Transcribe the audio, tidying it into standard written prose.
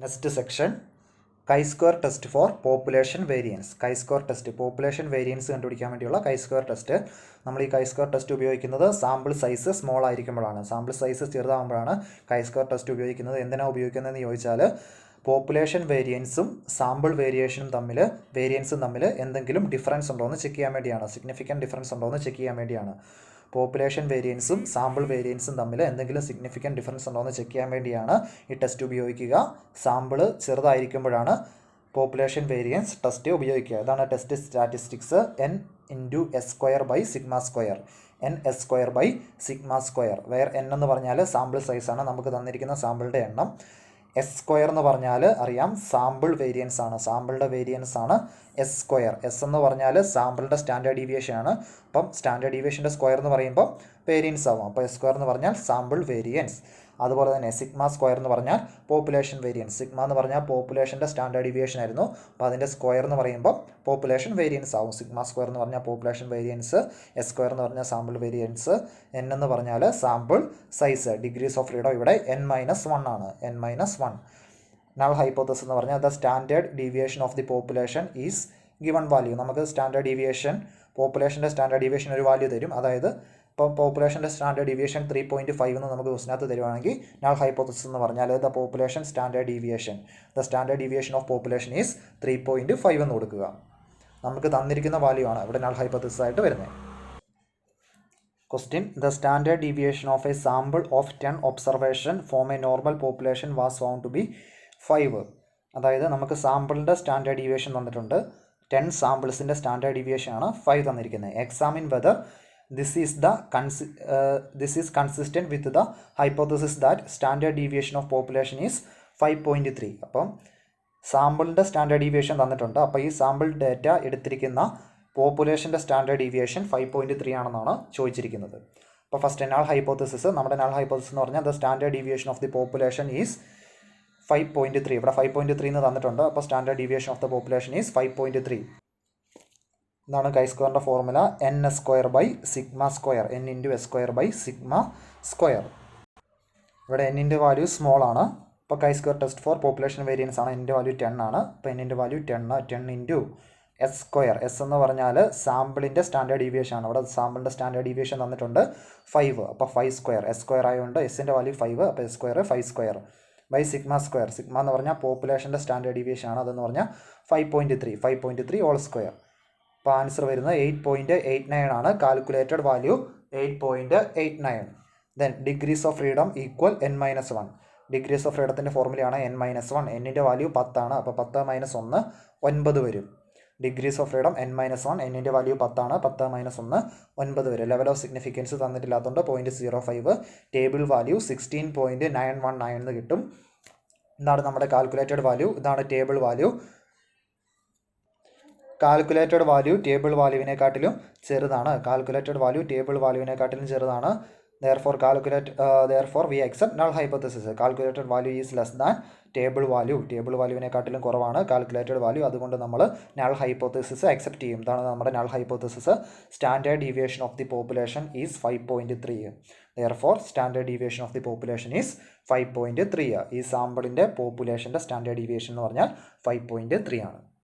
Next section chi-square test for population variance. chi-square test population variance കണ്ടുപിടിക്കാൻ വേണ്ടിയുള്ള chi-square test. നമ്മൾ ഈ chi-square test ഉപയോഗിക്കുന്നത് സാമ്പിൾ സൈസ് സ്മോൾ ആയിരിക്കുമ്പോഴാണ്, സാമ്പിൾ സൈസ് ചെറുതാകുമ്പോഴാണ് chi-square ടെസ്റ്റ് ഉപയോഗിക്കുന്നത്. എന്തിനാണ് ഉപയോഗിക്കുന്നതെന്ന് ചോദിച്ചാൽ പോപ്പുലേഷൻ വേരിയൻസും സാമ്പിൾ വേരിയേഷനും തമ്മിൽ എന്തെങ്കിലും ഡിഫറൻസ് ഉണ്ടോ എന്ന് ചെക്ക് ചെയ്യാൻ വേണ്ടിയാണ്, സിഗ്നിഫിക്കൻറ്റ് ഡിഫറൻസ് ഉണ്ടോ എന്ന് ചെക്ക് ചെയ്യാൻ വേണ്ടിയാണ്. പോപ്പുലേഷൻ വേരിയൻസും സാമ്പിൾ വേരിയൻസും തമ്മിൽ എന്തെങ്കിലും സിഗ്നിഫിക്കൻറ്റ് ഡിഫറൻസ് ഉണ്ടോ എന്ന് ചെക്ക് ചെയ്യാൻ വേണ്ടിയാണ് ഈ ടെസ്റ്റ് ഉപയോഗിക്കുക. സാമ്പിൾ ചെറുതായിരിക്കുമ്പോഴാണ് പോപ്പുലേഷൻ വേരിയൻസ് ടെസ്റ്റ് ഉപയോഗിക്കുക. ഇതാണ് test statistics. n/s²/σ², n/s²/σ², where n എന്ന് പറഞ്ഞാൽ സാമ്പിൾ സൈസാണ്, നമുക്ക് തന്നിരിക്കുന്ന സാമ്പിളുടെ എണ്ണം. s² എന്ന് പറഞ്ഞാൽ അറിയാം സാമ്പിൾ വേരിയൻസ് ആണ്, സാമ്പിളുടെ വേരിയൻസ് ആണ് s². s എന്ന് പറഞ്ഞാൽ സാമ്പിളുടെ സ്റ്റാൻഡേർഡ് ഡീവിയേഷൻ ആണ്. അപ്പം സ്റ്റാൻഡേർഡ് ഡീവിയേഷൻ്റെ സ്ക്വയർ എന്ന് പറയുമ്പോൾ വേരിയൻസ് ആവും. അപ്പോൾ s² എന്ന് പറഞ്ഞാൽ സാമ്പിൾ വേരിയൻസ്. അതുപോലെ തന്നെ σ² എന്ന് പറഞ്ഞാൽ പോപ്പുലേഷൻ വേരിയൻസ്. സിഗ്മ എന്ന് പറഞ്ഞാൽ പോപ്പുലേഷൻ്റെ സ്റ്റാൻഡേർഡ് ഡീവിയേഷൻ ആയിരുന്നു, അപ്പോൾ അതിൻ്റെ സ്ക്വയർ എന്ന് പറയുമ്പോൾ പോപ്പുലേഷൻ വേരിയൻസ് ആവും. σ² എന്ന് പറഞ്ഞാൽ പോപ്പുലേഷൻ വേരിയൻസ്, s² എന്ന് പറഞ്ഞാൽ സാമ്പിൾ വേരിയൻസ്, n എന്ന് പറഞ്ഞാൽ sample size. Degrees of freedom ഇവിടെ n-1 ആണ്, n-1. നൾ ഹൈപ്പോത്തസിസ് എന്ന് പറഞ്ഞാൽ the standard deviation of the population is given value. നമുക്ക് സ്റ്റാൻഡേർഡ് ഡീവിയേഷൻ, പോപ്പുലേഷൻ്റെ സ്റ്റാൻഡേർഡ് ഡീവിയേഷൻ ഒരു വാല്യൂ തരും. അതായത് ഇപ്പോൾ പോപ്പുലേഷൻ്റെ സ്റ്റാൻഡേർഡ് ഡീവിയേഷൻ 3.5 എന്ന് നമുക്ക് ക്വസ്റ്റിനകത്ത് തരുവാണെങ്കിൽ നൾ ഹൈപ്പോത്തസിസ് എന്ന് പറഞ്ഞാൽ the population standard deviation, the standard deviation of population is 3.5 എന്ന് കൊടുക്കുക. നമുക്ക് തന്നിരിക്കുന്ന വാല്യൂ ആണ് ഇവിടെ നൾ ഹൈപ്പോത്തസിസ് ആയിട്ട് വരുന്നത്. Question: the standard deviation of a sample of 10 observation from a normal population was found to be 5. അതായത് നമുക്ക് സാമ്പിളിൻ്റെ സ്റ്റാൻഡേർഡ് ഡീവിയേഷൻ തന്നിട്ടുണ്ട്, 10 സാമ്പിൾസിൻ്റെ സ്റ്റാൻഡേർഡ് ഡീവിയേഷൻ ആണ് 5 തന്നിരിക്കുന്നത്. Examine whether this is consistent with the hypothesis that standard deviation of population is 5.3. അപ്പം സാമ്പിളിൻ്റെ standard deviation തന്നിട്ടുണ്ട്. അപ്പോൾ ഈ sample data എടുത്തിരിക്കുന്ന പോപ്പുലേഷൻ്റെ സ്റ്റാൻഡേർഡ് ഡീവിയേഷൻ 5.3 ആണെന്നാണ് ചോദിച്ചിരിക്കുന്നത്. അപ്പോൾ ഫസ്റ്റ് നൾ ഹൈപ്പോത്തസിസ്, നമ്മുടെ നൾ ഹൈപ്പോത്തസിസ് എന്ന് പറഞ്ഞാൽ the standard deviation of the population is 5.3. ഇവിടെ 5.3 എന്ന് തന്നിട്ടുണ്ട്. അപ്പോൾ standard deviation of the population is 5.3. ഇതാണ് chi-squareൻ്റെ ഫോർമുല, n²/σ², n×s²/σ². ഇവിടെ n-ൻ്റെ വാല്യൂ സ്മോൾ ആണ്. ഇപ്പോൾ chi-square test for population variance ആണ്, n-ൻ്റെ വാല്യൂ 10 ആണ്. അപ്പോൾ n-ൻ്റെ വാല്യൂ 10 × s². s എന്ന് പറഞ്ഞാൽ സാമ്പിളിൻ്റെ സ്റ്റാൻഡേർഡ് ഡീവിയേഷൻ ആണ്. ഇവിടെ സാമ്പിളിൻ്റെ സ്റ്റാൻഡേർഡ് ഡീവിയേഷൻ തന്നിട്ടുണ്ട് 5. അപ്പോൾ 5², s² ആയതുകൊണ്ട് s-ൻ്റെ വാല്യൂ 5, അപ്പോൾ s² 5² /σ². സിഗ്മ എന്ന് പറഞ്ഞാൽ പോപ്പുലേഷൻ്റെ സ്റ്റാൻഡേർഡ് ഡീവിയേഷൻ ആണ്, അതെന്ന് പറഞ്ഞാൽ 5.3 ഹോൾ സ്ക്വയർ. അപ്പോൾ ആൻസർ വരുന്നത് 8.89 ആണ്. Calculated value 8.89. Then degrees of freedom equal n-1. Degrees of ഫ്രീഡത്തിൻ്റെ ഫോർമുലയാണ് n-1. n-ൻ്റെ വാല്യൂ 10 ആണ്, അപ്പോൾ 10 - 1 9 വരും. ഡിഗ്രീസ് ഓഫ് ഫ്രീഡം n-1, n-ൻ്റെ വാല്യൂ 10 ആണ്, 10 - 1 9 വരും. ലെവൽ ഓഫ് സിഗ്നിഫിക്കൻസ് തന്നിട്ടില്ലാത്തതുകൊണ്ട് 0.05. ടേബിൾ വാല്യൂ 16.919 എന്ന് കിട്ടും. ഇതാണ് നമ്മുടെ കാൽക്കുലേറ്റഡ് വാല്യൂ, ഇതാണ് table value. Calculated value table വാല്യൂവിനെക്കാട്ടിലും ചെറുതാണ്, കാൽക്കുലേറ്റഡ് വാല്യൂ ടേബിൾ വാല്യൂവിനെക്കാട്ടിലും ചെറുതാണ്. therefore we accept null hypothesis. Calculated value is less than table value, table വാല്യൂവിനെക്കാട്ടിലും കുറവാണ് കാൽക്കുലേറ്റഡ് വാല്യൂ. അതുകൊണ്ട് നമ്മൾ നൾ ഹൈപ്പോത്തസിസ് അക്സെപ്റ്റ് ചെയ്യും. ഇതാണ് നമ്മുടെ null hypothesis. Standard deviation of the population is 5.3. therefore standard deviation of the population is 5.3. ഈ സാമ്പിളിൻ്റെ പോപ്പുലേഷൻ്റെ standard deviation എന്ന് പറഞ്ഞാൽ 5.3 ആണ്.